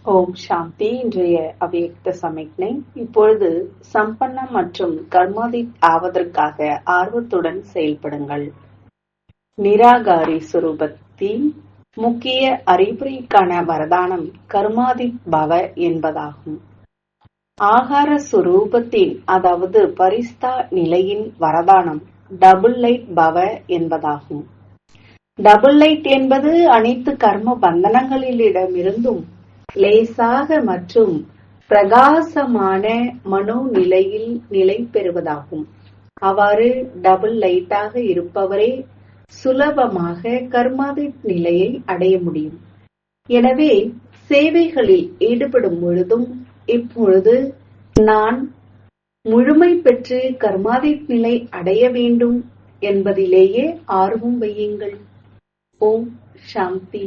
ஓம் சாந்தி. இன்றைய அவ்யக்த சமிக்ஞை. இப்பொழுது சம்பன்னம் மற்றும் கர்மாதீத் ஆவதற்காக ஆர்வத்துடன் செயல்படுங்கள். நிராகாரி சுரூபத்தின் முக்கிய அறிவுரைக்கான வரதானம் கர்மாதீத் பவ என்பதாகும். ஆகார சுரூபத்தின் அதாவது பரிஸ்தா நிலையின் வரதானம் டபுள் லைட் பவ என்பதாகும். டபுள் லைட் என்பது அனைத்து கர்ம பந்தனங்களிடமிருந்தும் லேசாக மற்றும் பிரகாசமான மனோநிலையில் நிலை பெறுவதாகும். அவ்வாறு டபுள் லைட்டாக இருப்பவரே சுலபமாக கர்மாதீத் நிலையை அடைய முடியும். எனவே சேவைகளில் ஈடுபடும் பொழுதும் இப்பொழுது நான் முழுமை பெற்று கர்மாதீத் நிலை அடைய வேண்டும் என்பதிலேயே ஆர்வம் வையுங்கள். ஓம் சாந்தி.